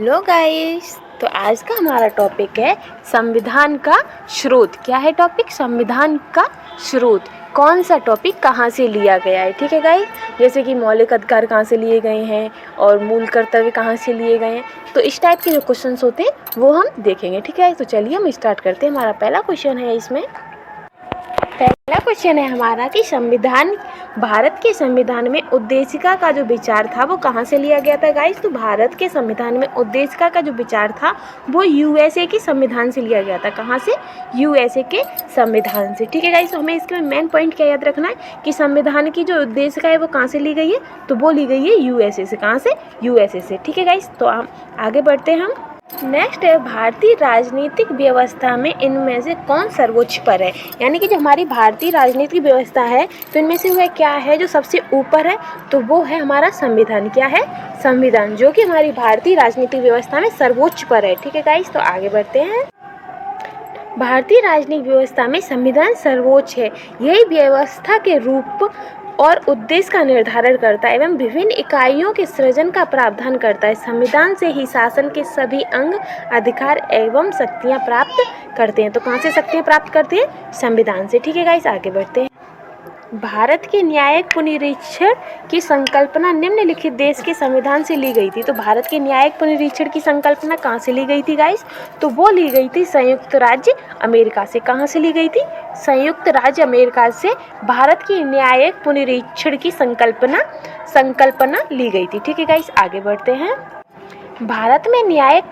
Hello guys. तो आज का हमारा टॉपिक है संविधान का स्रोत। क्या है टॉपिक? संविधान का स्रोत। कौन सा टॉपिक कहाँ से लिया गया है, ठीक है गाइस। जैसे कि मौलिक अधिकार कहाँ से लिए गए हैं और मूल कर्तव्य कहाँ से लिए गए हैं, तो इस टाइप के जो क्वेश्चंस होते हैं वो हम देखेंगे, ठीक है। तो चलिए हम स्टार्ट करते हैं। हमारा पहला क्वेश्चन है इसमें। पहला क्वेश्चन है हमारा कि संविधान, भारत के संविधान में उद्देशिका का जो विचार था वो कहाँ से लिया गया था गाइस। तो भारत के संविधान में उद्देशिका का जो विचार था वो यूएसए के संविधान से लिया गया था। कहाँ से? यूएसए के संविधान से, ठीक है गाइस। तो हमें इसके मेन पॉइंट क्या याद रखना है कि संविधान की जो उद्देशिका है वो कहाँ से ली गई है, तो वो ली गई है यूएसए से। कहाँ से? यूएसए से, ठीक है गाइस। तो हम आगे बढ़ते हैं। हम नेक्स्ट है भारतीय राजनीतिक व्यवस्था में इनमें से कौन सर्वोच्च पर है। यानी कि जो हमारी भारतीय राजनीतिक व्यवस्था है तो इनमें से वह क्या है जो सबसे ऊपर है, तो वो है हमारा संविधान। क्या है? संविधान, जो कि हमारी भारतीय राजनीतिक व्यवस्था में सर्वोच्च पर है, ठीक है गाइस। तो आगे बढ़ते हैं। भारतीय राजनीतिक व्यवस्था में संविधान सर्वोच्च है। यही व्यवस्था के रूप और उद्देश्य का निर्धारण करता है एवं विभिन्न इकाइयों के सृजन का प्रावधान करता है। संविधान से ही शासन के सभी अंग, अधिकार एवं शक्तियां प्राप्त करते हैं। तो कहाँ से शक्तियां प्राप्त करते हैं? संविधान से, ठीक है गाइस। आगे बढ़ते हैं। भारत के न्यायिक पुनरीक्षण की संकल्पना निम्नलिखित देश के संविधान से ली गई थी। तो भारत के न्यायिक पुनरीक्षण की संकल्पना कहाँ से ली गई थी गाइस? तो वो ली गई थी संयुक्त राज्य अमेरिका से। कहाँ से ली गई थी? संयुक्त राज्य अमेरिका से भारत की न्यायिक पुनरीक्षण की संकल्पना ली गई थी, ठीक है गाइस। आगे बढ़ते हैं। भारत में न्यायिक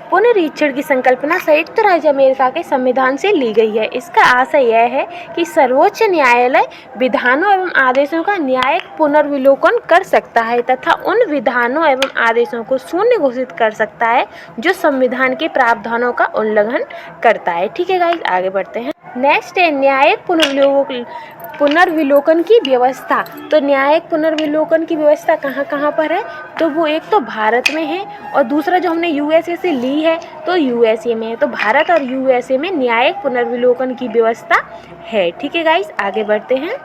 पुनरीक्षण की संकल्पना संयुक्त राज्य अमेरिका के संविधान से ली गई है। इसका आशय यह है कि सर्वोच्च न्यायालय विधानों एवं आदेशों का न्यायिक पुनर्विलोकन कर सकता है तथा उन विधानों एवं आदेशों को शून्य घोषित कर सकता है जो संविधान के प्रावधानों का उल्लंघन करता है, ठीक है गाइस। आगे बढ़ते हैं। नेक्स्ट है न्यायिक पुनर्विलोकन की व्यवस्था। तो न्यायिक पुनर्विलोकन की व्यवस्था कहाँ कहाँ पर है, तो वो एक तो भारत में है और दूसरा जो हमने यूएसए से ली है तो यूएसए में है। तो भारत और यूएसए में न्यायिक पुनर्विलोकन की व्यवस्था है, ठीक है गाइस। आगे बढ़ते हैं।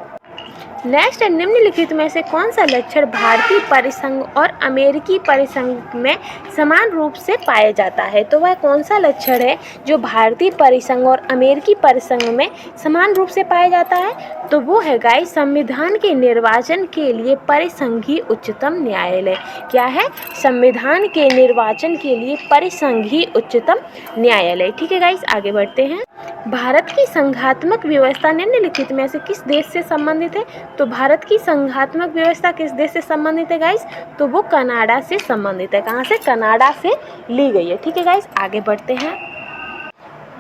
नेक्स्ट है निम्नलिखित में से कौन सा लक्षण भारतीय परिसंघ और अमेरिकी परिसंघ में समान रूप से पाया जाता है। तो वह कौन सा लक्षण है जो भारतीय परिसंघ और अमेरिकी परिसंघ में समान रूप से पाया जाता है, तो वो है गाइस संविधान के निर्वाचन के लिए परिसंघीय उच्चतम न्यायालय। क्या है? संविधान के निर्वाचन के लिए परिसंघीय उच्चतम न्यायालय, ठीक है गाइस। आगे बढ़ते हैं। भारत की संघात्मक व्यवस्था निम्नलिखित में से किस देश से संबंधित है। तो भारत की संघात्मक व्यवस्था किस देश से संबंधित है गाइस? तो वो कनाडा से संबंधित है। कहाँ से? कनाडा से ली गई है, ठीक है गाइस। आगे बढ़ते हैं।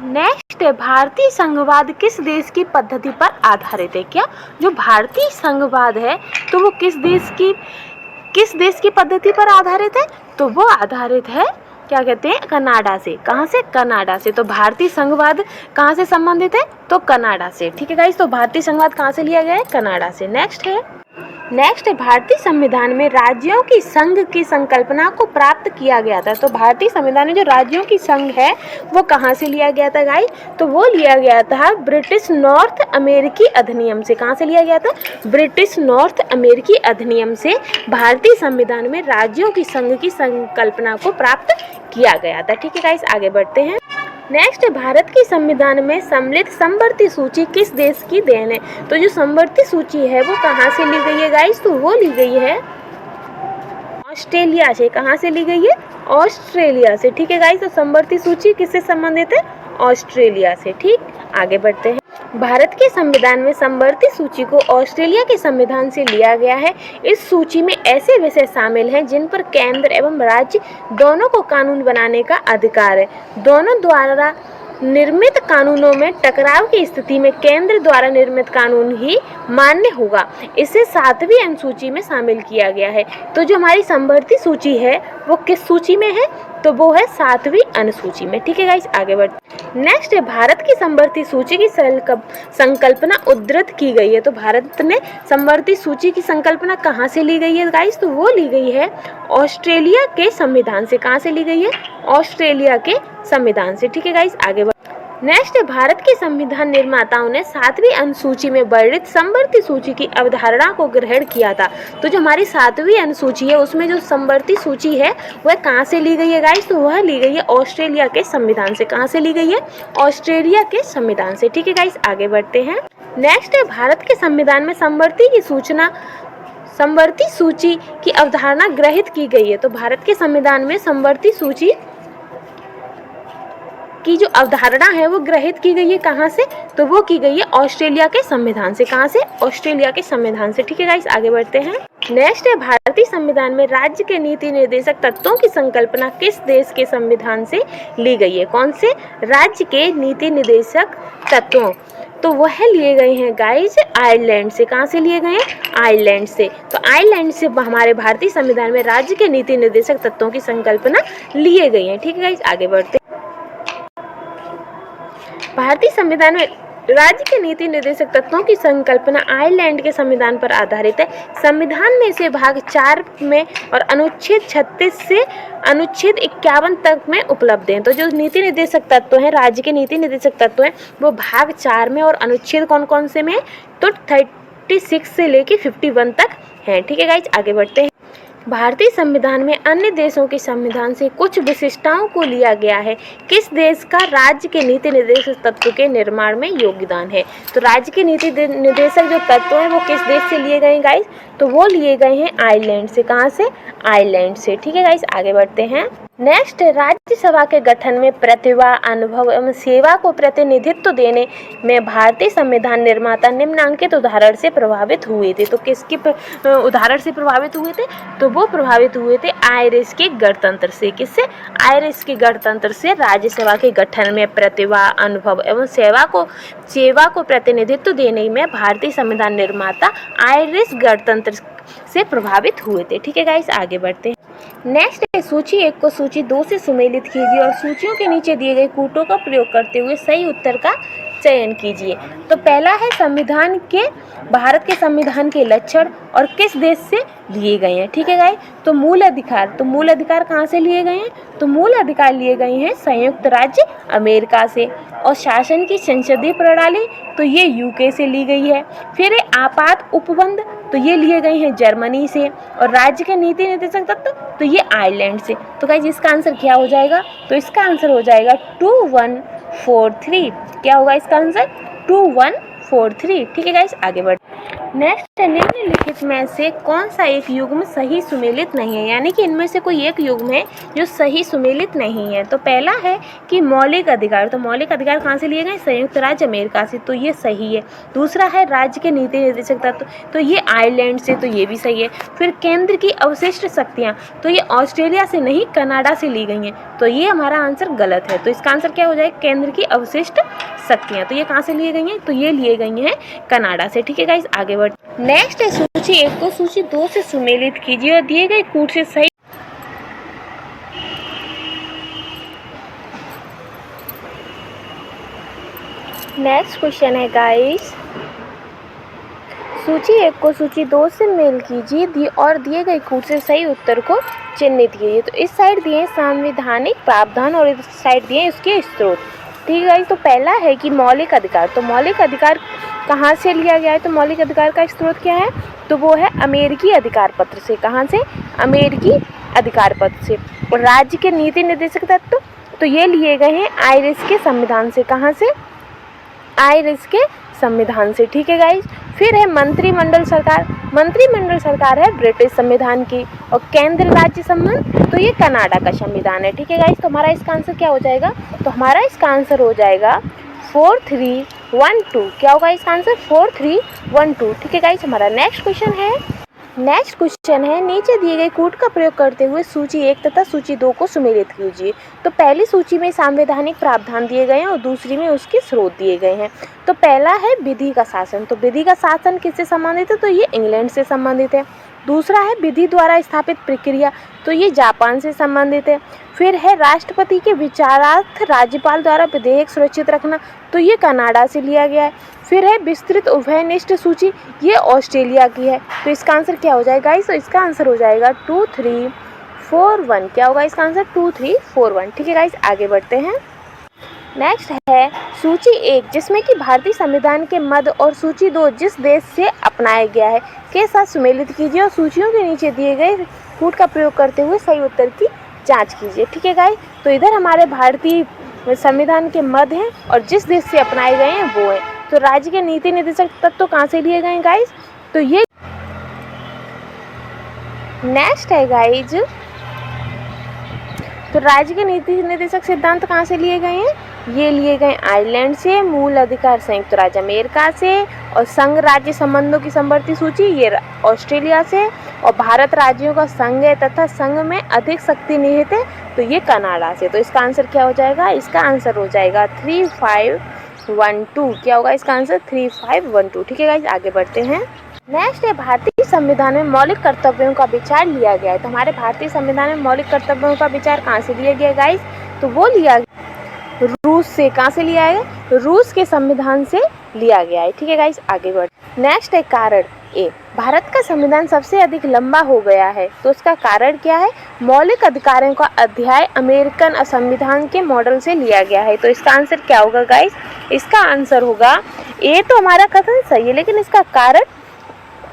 नेक्स्ट है भारतीय संघवाद किस देश की पद्धति पर आधारित है। क्या? जो भारतीय संघवाद है तो वो किस देश की पद्धति पर आधारित है, तो वो आधारित है क्या कहते हैं? कनाडा से। कहाँ से? कनाडा से। तो भारतीय संघवाद कहाँ से संबंधित है, तो कनाडा से, ठीक है गाइस। तो भारतीय संघवाद कहाँ से लिया गया है? कनाडा से। नेक्स्ट है भारतीय संविधान में राज्यों की संघ की संकल्पना को प्राप्त किया गया था। तो भारतीय संविधान में जो राज्यों की संघ है वो कहाँ से लिया गया था गाइस? तो वो लिया गया था ब्रिटिश नॉर्थ अमेरिकी अधिनियम से। कहाँ से लिया गया था? ब्रिटिश नॉर्थ अमेरिकी अधिनियम से भारतीय संविधान में राज्यों की संघ की संकल्पना को प्राप्त किया गया था, ठीक है गाइस। आगे बढ़ते हैं। नेक्स्ट भारत के संविधान में सम्मिलित समवर्ती सूची किस देश की देन है। तो जो समवर्ती सूची है वो कहाँ से ली गई है गाइस? तो वो ली गई है ऑस्ट्रेलिया से। कहाँ से ली गई है? ऑस्ट्रेलिया से, ठीक है गाइस। तो समवर्ती सूची किससे संबंधित है? ऑस्ट्रेलिया से, ठीक। आगे बढ़ते हैं। भारत के संविधान में समवर्ती सूची को ऑस्ट्रेलिया के संविधान से लिया गया है। इस सूची में ऐसे विषय शामिल हैं जिन पर केंद्र एवं राज्य दोनों को कानून बनाने का अधिकार है। दोनों द्वारा निर्मित कानूनों में टकराव की स्थिति में केंद्र द्वारा निर्मित कानून ही मान्य होगा। इसे 7वीं अनुसूची में शामिल किया गया है। तो जो हमारी समवर्ती सूची है वो किस सूची में है, तो वो है 7वीं अनुसूची में, ठीक है गाइस। आगे बढ़ते। नेक्स्ट है भारत की समवर्ती सूची की संकल्पना उद्धृत की गई है। तो भारत ने समवर्ती सूची की संकल्पना कहाँ से ली गई है गाइस? तो वो ली गई है ऑस्ट्रेलिया के संविधान से। कहाँ से ली गई है? ऑस्ट्रेलिया के संविधान से, ठीक है गाइस। आगे नेक्स्ट है, भारत के संविधान निर्माताओं ने 7वीं अनुसूची में वर्णित समवर्ती सूची की अवधारणा को ग्रहण किया था। तो जो हमारी 7वीं अनुसूची है उसमें जो समवर्ती सूची है वह कहाँ से ली गई है गाइस? तो वह ली गई है ऑस्ट्रेलिया के संविधान से। कहाँ से ली गई है? ऑस्ट्रेलिया के संविधान से। ठीक है गाइस, आगे बढ़ते हैं। नेक्स्ट है, भारत के संविधान में समवर्ती सूची की अवधारणा ग्रहित की गई है। तो भारत के संविधान में समवर्ती सूची की जो अवधारणा है वो ग्रहित की गई है कहाँ से? तो वो की गई है ऑस्ट्रेलिया के संविधान से। कहाँ से? ऑस्ट्रेलिया के संविधान से। ठीक है गाइस, आगे बढ़ते हैं। नेक्स्ट है, भारतीय संविधान में राज्य के नीति निर्देशक तत्वों की संकल्पना किस देश के संविधान से ली गई है? कौन से राज्य के नीति निर्देशक तत्वों? तो वह लिए गए हैं गाइस आयरलैंड से। कहाँ से लिए गए हैं? आयरलैंड से। तो आयरलैंड से हमारे भारतीय संविधान में राज्य के नीति निर्देशक तत्वों की संकल्पना लिए गई है। ठीक है गाइस, आगे बढ़ते हैं। भारतीय संविधान में राज्य के नीति निर्देशक तत्वों की संकल्पना आयरलैंड के संविधान पर आधारित है। संविधान में से भाग 4 में और अनुच्छेद 36 से अनुच्छेद 51 तक में उपलब्ध हैं। तो जो नीति निर्देशक तत्व हैं, राज्य के नीति निर्देशक तत्व हैं, वो भाग 4 में और अनुच्छेद कौन कौन से में? तो 36 से लेके 51 तक हैं। ठीक है गाइज, आगे बढ़ते हैं। भारतीय संविधान में अन्य देशों के संविधान से कुछ विशिष्टताओं को लिया गया है। किस देश का राज्य के नीति निर्देशक तत्व के निर्माण में योगदान है? तो राज्य के नीति निर्देशक जो तत्व हैं वो किस देश से लिए गए हैं गाइस? तो वो लिए गए हैं आयरलैंड से। कहाँ से? आयरलैंड से। ठीक है गाइस, आगे बढ़ते हैं। नेक्स्ट, राज्यसभा के गठन में प्रतिभा, अनुभव एवं सेवा को प्रतिनिधित्व देने में भारतीय संविधान निर्माता निम्नांकित उदाहरण से प्रभावित हुए थे। तो किसके उदाहरण से प्रभावित हुए थे? तो वो प्रभावित हुए थे आयरिश के गणतंत्र से। किससे? आयरिश के गणतंत्र से राज्यसभा के गठन में प्रतिभा, अनुभव एवं सेवा को प्रतिनिधित्व देने में भारतीय संविधान निर्माता आयरिश गणतंत्र से प्रभावित हुए थे। ठीक है गाइस, आगे बढ़ते हैं। नेक्स्ट है, सूची 1 को सूची 2 से सुमेलित कीजिए और सूचियों के नीचे दिए गए कूटों का प्रयोग करते हुए सही उत्तर का चयन कीजिए। तो पहला है, भारत के संविधान के लक्षण और किस देश से लिए गए हैं। ठीक है गाइस, तो मूल अधिकार कहाँ से लिए गए हैं? तो मूल अधिकार लिए गए हैं संयुक्त राज्य अमेरिका से। और शासन की संसदीय प्रणाली, तो ये यूके से ली गई है। फिर है आपात उपबंध, तो ये लिए गए हैं जर्मनी से। और राज्य के नीति निर्देशक तत्व, तो ये आयरलैंड से। तो गाइस इसका आंसर क्या हो जाएगा? तो इसका आंसर हो जाएगा 2143। क्या होगा इसका आंसर? 2143। ठीक है गाइस, आगे बढ़। नेक्स्ट, निम्नलिखित में से कौन सा एक युग्म सही सुमेलित नहीं है? यानी कि इनमें से कोई एक युग्म है जो सही सुमेलित नहीं है। तो पहला है कि मौलिक अधिकार। तो मौलिक अधिकार कहाँ से लिए गए? संयुक्त राज्य अमेरिका से। तो ये सही है। दूसरा है राज्य के नीति निर्देशक तत्व, तो ये आयरलैंड से। तो ये भी सही है। फिर केंद्र की अवशिष्ट शक्तियाँ, तो ये ऑस्ट्रेलिया से नहीं कनाडा से ली गई हैं। तो ये हमारा आंसर गलत है। तो इसका आंसर क्या हो जाएगा? केंद्र की अवशिष्ट शक्तियाँ। तो ये कहाँ से लिए गई हैं? तो ये लिए गई हैं कनाडा से। ठीक है गाइस, आगे बढ़। नेक्स्ट है, सूची 1 को सूची 2 से सुमेलित कीजिए और दिए गए कूट से सही। नेक्स्ट क्वेश्चन है गाइस, सूची 1 को सूची 2 से मेल कीजिए और दिए गए कूट से सही उत्तर को चिन्हित कीजिए। तो इस साइड दिए संवैधानिक प्रावधान और इस साइड दिए इसके स्रोत। ठीक है गाइस, तो पहला है कि मौलिक अधिकार। तो मौलिक अधिकार कहाँ से लिया गया है? तो मौलिक अधिकार का स्रोत क्या है? तो वो है अमेरिकी अधिकार पत्र से। कहाँ से? अमेरिकी अधिकार पत्र से। और राज्य के नीति निर्देशक तत्व, तो ये लिए गए हैं आयरिश के संविधान से। कहाँ से? आयरिश के संविधान से। ठीक है गाइस, फिर है मंत्रिमंडल सरकार। मंत्रिमंडल सरकार है ब्रिटिश संविधान की। और केंद्र राज्य संबंध, तो ये कनाडा का संविधान है। ठीक है गाइस, तो हमारा इसका आंसर क्या हो जाएगा? तो हमारा इसका आंसर हो जाएगा 4312। क्या होगा इसका आंसर? 4312। ठीक है गाइस, हमारा नेक्स्ट क्वेश्चन है, नीचे दिए गए कूट का प्रयोग करते हुए सूची 1 तथा सूची 2 को सुमेलित कीजिए। तो पहली सूची में संवैधानिक प्रावधान दिए गए हैं और दूसरी में उसके स्रोत दिए गए हैं। तो पहला है विधि का शासन। तो विधि का शासन किससे संबंधित है? तो ये इंग्लैंड से संबंधित है। दूसरा है विधि द्वारा स्थापित प्रक्रिया, तो ये जापान से संबंधित है। फिर है राष्ट्रपति के विचारार्थ राज्यपाल द्वारा विधेयक सुरक्षित रखना, तो ये कनाडा से लिया गया है। फिर है विस्तृत उभयनिष्ठ सूची, ये ऑस्ट्रेलिया की है। तो इसका आंसर क्या हो जाएगा गाइस? तो इसका आंसर हो जाएगा 2341। क्या होगा इसका आंसर? 2341। ठीक है गाइस, आगे बढ़ते हैं। नेक्स्ट है सूची 1 जिसमें कि भारतीय संविधान के मद और सूची 2 जिस देश से अपनाया गया है के साथ सुमेलित कीजिए और सूचियों के नीचे दिए गए कूट का प्रयोग करते हुए सही उत्तर की जांच कीजिए। ठीक है गाइस, तो इधर हमारे भारतीय संविधान के मद हैं और जिस देश से अपनाए गए हैं वो है। तो राज्य के नीति निर्देशक तत्व कहाँ से लिए गए हैं गाइस, तो ये नेक्स्ट है गाइज, तो राज्य के नीति निर्देशक सिद्धांत कहाँ से लिए गए हैं, ये लिए गए आयरलैंड से, मूल अधिकार संयुक्त राज्य अमेरिका से और संघ राज्य संबंधों की समवर्ती सूची ये ऑस्ट्रेलिया से और भारत राज्यों का संघ है तथा संघ में अधिक शक्ति निहित है तो ये कनाडा से। तो इसका आंसर क्या हो जाएगा, इसका आंसर हो जाएगा 3512। क्या होगा इसका आंसर 3512। ठीक है गाइस, आगे बढ़ते हैं। नेक्स्ट है भारतीय संविधान में मौलिक कर्तव्यों का विचार लिया गया है। तो हमारे भारतीय संविधान में मौलिक कर्तव्यों का विचार कहाँ से लिया गया गाइस, तो वो लिया रूस से। कहाँ से लिया है, रूस के संविधान से लिया गया है। ठीक है गाइस, आगे बढ़। नेक्स्ट है कारण ए, भारत का संविधान सबसे अधिक लंबा हो गया है तो उसका कारण क्या है, मौलिक अधिकारों का अध्याय अमेरिकन संविधान के मॉडल से लिया गया है। तो इसका आंसर क्या होगा गाइस, इसका आंसर होगा ए। तो हमारा कथन सही है लेकिन इसका कारण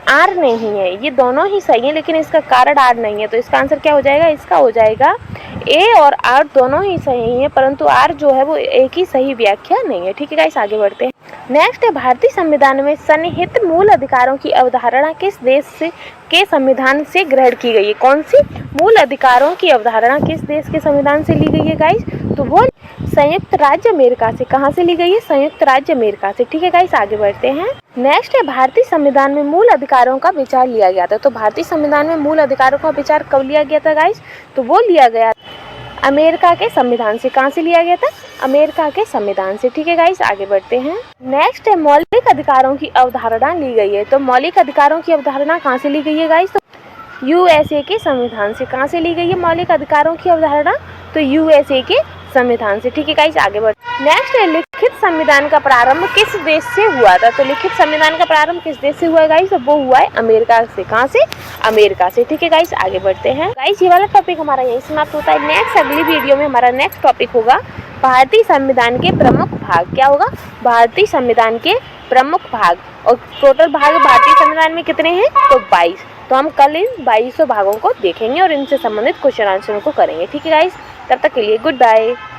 आर नहीं है, ये दोनों ही सही है लेकिन इसका कारण आर नहीं है। तो इसका आंसर क्या हो जाएगा, इसका हो जाएगा ए और आर दोनों ही सही हैं परंतु आर जो है वो एक ही सही व्याख्या नहीं है। ठीक है गाइस, आगे बढ़ते हैं। नेक्स्ट है भारतीय संविधान में सन्निहित मूल अधिकारों की अवधारणा किस देश से के संविधान से ग्रहण की गई है। कौन सी मूल अधिकारों की अवधारणा किस देश के संविधान से ली गई है गाइस, तो वो संयुक्त राज्य अमेरिका से। कहाँ से ली गई है, संयुक्त राज्य अमेरिका से। ठीक है गाइस, आगे बढ़ते हैं। नेक्स्ट है भारतीय संविधान में मूल अधिकारों का विचार लिया गया था। तो भारतीय संविधान में मूल अधिकारों का विचार कब लिया गया था गाइस, तो वो लिया गया अमेरिका के संविधान से। कहाँ से लिया गया था, अमेरिका के संविधान से। ठीक है गाइस, आगे बढ़ते हैं। नेक्स्ट है मौलिक अधिकारों की अवधारणा ली गई है। तो मौलिक अधिकारों की अवधारणा कहाँ से ली गई है गाइस, तो यूएसए के संविधान से। कहाँ से ली गई है मौलिक अधिकारों की अवधारणा, तो यूएसए के संविधान से। ठीक है गाइस, आगे बढ़। नेक्स्ट है लिखित संविधान का प्रारंभ किस देश से हुआ था। तो लिखित संविधान का प्रारंभ किस देश से हुआ है गाइस, तो वो हुआ है अमेरिका से। कहाँ से, अमेरिका से। ठीक है गाइस, आगे बढ़ते हैं। गाइस ये वाला टॉपिक हमारा यही समाप्त होता है। नेक्स्ट अगली वीडियो में हमारा नेक्स्ट टॉपिक होगा भारतीय संविधान के प्रमुख भाग। क्या होगा, भारतीय संविधान के प्रमुख भाग। और टोटल भाग भारतीय संविधान में कितने हैं, तो 22। तो हम कल इन 22 भागों को देखेंगे और इनसे संबंधित क्वेश्चन आंसरों को करेंगे। ठीक है गाइस, तब तक के लिए गुड बाय।